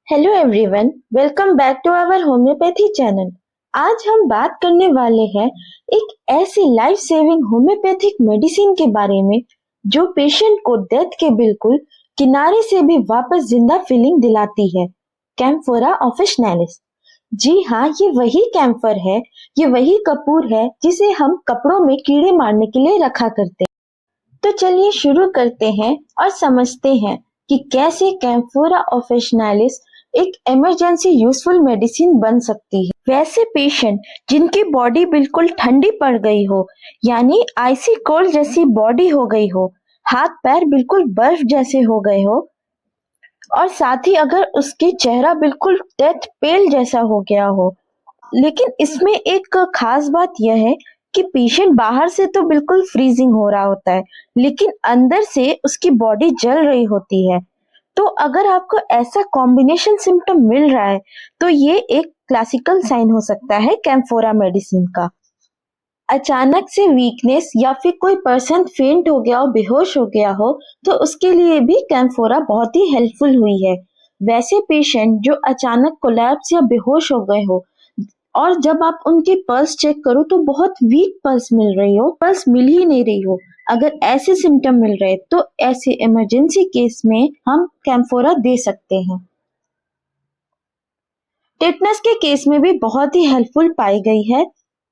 Hello everyone, welcome back to our homeopathy channel. आज हम बात करने वाले हैं एक ऐसी लाइफ सेविंग होम्योपैथिक मेडिसिन के बारे में जो पेशेंट को डेथ के बिल्कुल किनारे से भी वापस जिंदा फीलिंग दिलाती है। कैम्फोरा ऑफिशिनालिस। जी हाँ, ये वही कैम्फर है, ये वही कपूर है जिसे हम कपड़ों में कीड़े मारने के लिए रखा करते हैं। तो चलिए शुरू करते हैं और समझते हैं कि कैसे कैम्फोरा ऑफिशिनालिस एक इमरजेंसी यूजफुल मेडिसिन बन सकती है। वैसे पेशेंट जिनकी बॉडी बिल्कुल ठंडी पड़ गई हो, यानी आइसी कोल्ड जैसी बॉडी हो गई हो, हाथ पैर बिल्कुल बर्फ जैसे हो गए हो, और साथ ही अगर उसके चेहरा बिल्कुल डेथ पेल जैसा हो गया हो। लेकिन इसमें एक खास बात यह है कि पेशेंट बाहर से तो बिल्कुल फ्रीजिंग हो रहा होता है, लेकिन अंदर से उसकी बॉडी जल रही होती है। तो अगर आपको ऐसा कॉम्बिनेशन सिम्टम मिल रहा है तो ये एक क्लासिकल साइन हो सकता है कैम्फोरा मेडिसिन का। अचानक से वीकनेस या फिर कोई पर्सन फेंट हो गया हो, बेहोश हो गया हो, तो उसके लिए भी कैम्फोरा बहुत ही हेल्पफुल हुई है। वैसे पेशेंट जो अचानक कोलैप्स या बेहोश हो गए हो और जब आप उनकी पल्स चेक करो तो बहुत वीक पल्स मिल रही हो, पल्स मिल ही नहीं रही हो, अगर ऐसे सिम्टम मिल रहे तो ऐसे इमरजेंसी केस में हम कैम्फोरा दे सकते हैं। टिटनेस के केस में भी बहुत ही हेल्पफुल पाई गई है।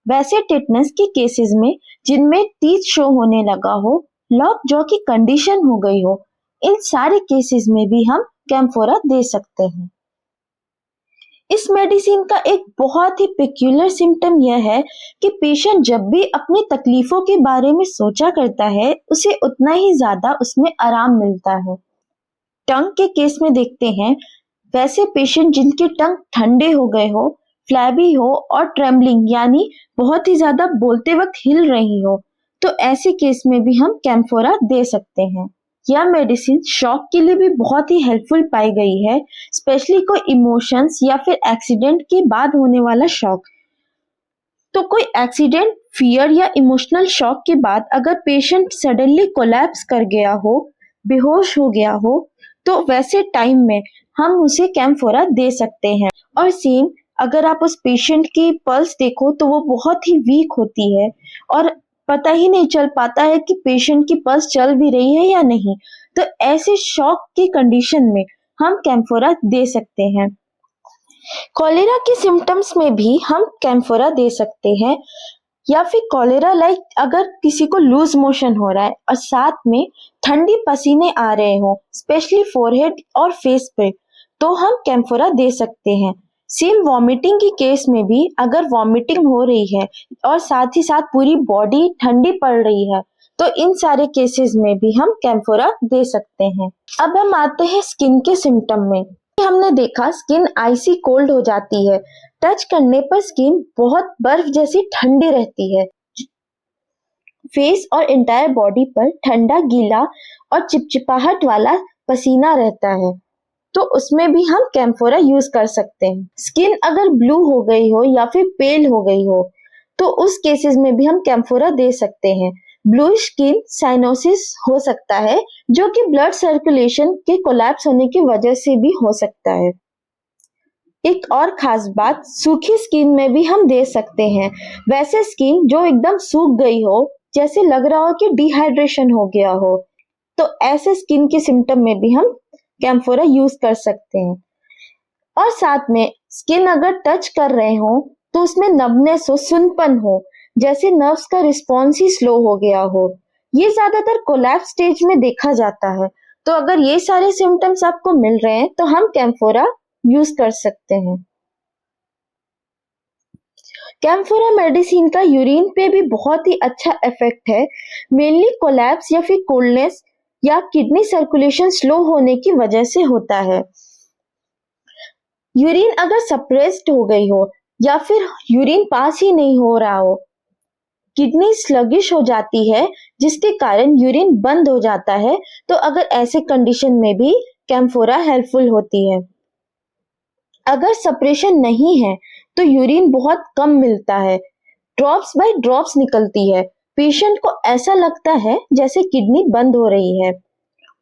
वैसे टिटनेस के केसेस में जिनमें टीथ शो होने लगा हो, लॉक जॉ की कंडीशन हो गई हो, इन सारे केसेस में भी हम कैम्फोरा दे सकते हैं। इस मेडिसिन का एक बहुत ही पेक्यूलर सिम्टम यह है कि पेशेंट जब भी अपनी तकलीफों के बारे में सोचा करता है, उसे उतना ही ज्यादा उसमें आराम मिलता है। टंग के केस में देखते हैं, वैसे पेशेंट जिनके टंग ठंडे हो गए हो, फ्लैबी हो और ट्रेम्बलिंग यानी बहुत ही ज्यादा बोलते वक्त हिल रही हो, तो ऐसे केस में भी हम कैम्फोरा दे सकते हैं। यह मेडिसिन शॉक के लिए भी बहुत ही हेल्पफुल पाई गई है, स्पेशली कोई इमोशंस या फिर एक्सीडेंट के बाद होने वाला शॉक। तो कोई एक्सीडेंट, फियर या इमोशनल शॉक के बाद अगर पेशेंट सडनली कोलैप्स कर गया हो, बेहोश हो गया हो, तो वैसे टाइम में हम उसे कैम्फोरा दे सकते हैं। और सेम अगर आप उस पेशेंट की पल्स देखो तो वो बहुत ही वीक होती है और पता ही नहीं चल पाता है कि पेशेंट की पल्स चल भी रही है या नहीं, तो ऐसे शॉक की कंडीशन में हम कैम्फोरा दे सकते हैं। कॉलेरा के सिम्टम्स में भी हम कैम्फोरा दे सकते हैं, या फिर कॉलेरा लाइक अगर किसी को लूज मोशन हो रहा है और साथ में ठंडी पसीने आ रहे हो, स्पेशली फोरहेड और फेस पे, तो हम कैम्फोरा दे सकते हैं। सेम वॉमिटिंग की केस में भी अगर वॉमिटिंग हो रही है और साथ ही साथ पूरी बॉडी ठंडी पड़ रही है, तो इन सारे केसेस में भी हम कैम्फोरा दे सकते हैं। अब हम आते हैं स्किन के सिम्टम में। हमने देखा स्किन आइसी कोल्ड हो जाती है, टच करने पर स्किन बहुत बर्फ जैसी ठंडी रहती है। फेस और इंटायर बॉडी पर ठंडा, गीला और चिपचिपाहट वाला पसीना रहता है, तो उसमें भी हम कैम्फोरा यूज कर सकते हैं। स्किन अगर ब्लू हो गई हो या फिर पेल हो गई हो, तो उस केसेस में भी हम कैम्फोरा दे सकते हैं। ब्लू स्किन साइनोसिस हो सकता है, जो कि ब्लड सर्कुलेशन के कोलैप्स होने की वजह से भी हो सकता है। एक और खास बात, सूखी स्किन में भी हम दे सकते हैं। वैसे स्किन जो एकदम सूख गई हो, जैसे लग रहा हो कि डिहाइड्रेशन हो गया हो, तो ऐसे स्किन के सिम्टम में भी हम कैम्फोरा यूज कर सकते हैं। और साथ में स्किन अगर टच कर रहे हो तो उसमें नमनेस हो, सुनपन हो, जैसे नर्व्स का रिस्पॉन्स ही स्लो हो गया हो, ये ज्यादातर कोलैप्स स्टेज में देखा जाता है। तो अगर ये सारे सिम्टम्स आपको मिल रहे हैं तो हम कैम्फोरा यूज कर सकते हैं। कैम्फोरा मेडिसिन का यूरिन पे भी बहुत ही अच्छा इफेक्ट है, मेनली कोलैप्स या फिर कोल्डनेस या किडनी सर्कुलेशन स्लो होने की वजह से होता है। यूरिन अगर सप्रेस्ड हो गई हो या फिर यूरिन पास ही नहीं हो रहा हो, किडनी स्लगिश हो जाती है जिसके कारण यूरिन बंद हो जाता है, तो अगर ऐसे कंडीशन में भी कैम्फोरा हेल्पफुल होती है। अगर सप्रेशन नहीं है तो यूरिन बहुत कम मिलता है, ड्रॉप्स बाय ड्रॉप्स निकलती है, पेशेंट को ऐसा लगता है जैसे किडनी बंद हो रही है।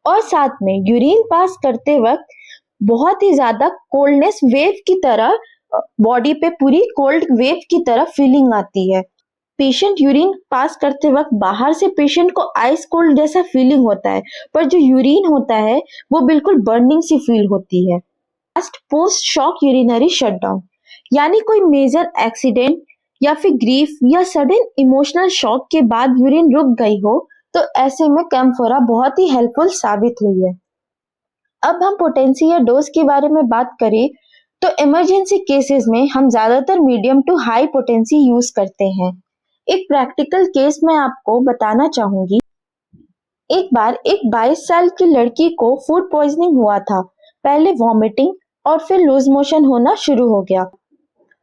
और साथ में यूरिन पास करते वक्त बहुत ही ज्यादा कोल्डनेस वेव की तरह बॉडी पे पूरी कोल्ड वेव की तरह फीलिंग आती है। पेशेंट यूरिन पास करते वक्त बाहर से पेशेंट को आइस कोल्ड जैसा फीलिंग होता है, पर जो यूरिन होता है वो बिल्कुल बर्निंग सी फील होती है। Last post shock urinary shutdown, यानी कोई मेजर एक्सीडेंट या फिर ग्रीफ या सडन इमोशनल शॉक के बाद यूरिन रुक गई हो, तो ऐसे में कैम्फोरा बहुत ही हेल्पफुल साबित हुई है। अब हम पोटेंसी या डोज के बारे में बात करें तो इमरजेंसी केसेस में हम ज्यादातर medium to high potency use करते हैं। एक प्रैक्टिकल केस मैं आपको बताना चाहूंगी। एक बार एक 22 साल की लड़की को फूड पॉइजनिंग हुआ था। पहले वॉमिटिंग और फिर लूज मोशन होना शुरू हो गया।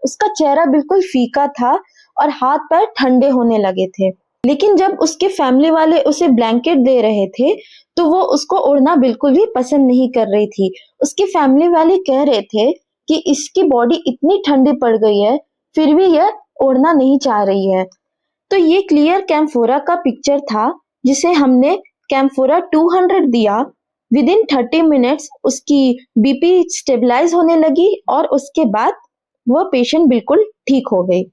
उसका चेहरा बिल्कुल फीका था और हाथ पैर ठंडे होने लगे थे। लेकिन जब उसके फैमिली वाले उसे ब्लैंकेट दे रहे थे तो वो उसको ओढ़ना बिल्कुल भी पसंद नहीं कर रही थी। उसके फैमिली वाले कह रहे थे कि इसकी बॉडी इतनी ठंडी पड़ गई है फिर भी यह ओढ़ना नहीं चाह रही है। तो ये क्लियर कैम्फोरा का पिक्चर था जिसे हमने कैम्फोरा 200 दिया। विद इन 30 मिनट्स उसकी बीपी स्टेबलाइज होने लगी और उसके बाद वह पेशेंट बिल्कुल ठीक हो गई।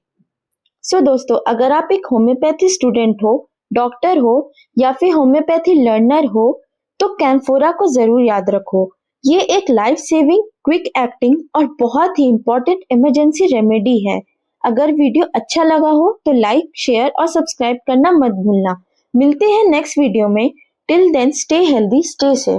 सो दोस्तों, अगर आप एक होम्योपैथी स्टूडेंट हो, डॉक्टर हो या फिर होम्योपैथी लर्नर हो तो कैम्फोरा को जरूर याद रखो। ये एक लाइफ सेविंग, क्विक एक्टिंग और बहुत ही इंपॉर्टेंट इमरजेंसी रेमेडी है। अगर वीडियो अच्छा लगा हो तो लाइक, शेयर और सब्सक्राइब करना मत भूलना। मिलते हैं नेक्स्ट वीडियो में। Till then stay healthy, stay safe.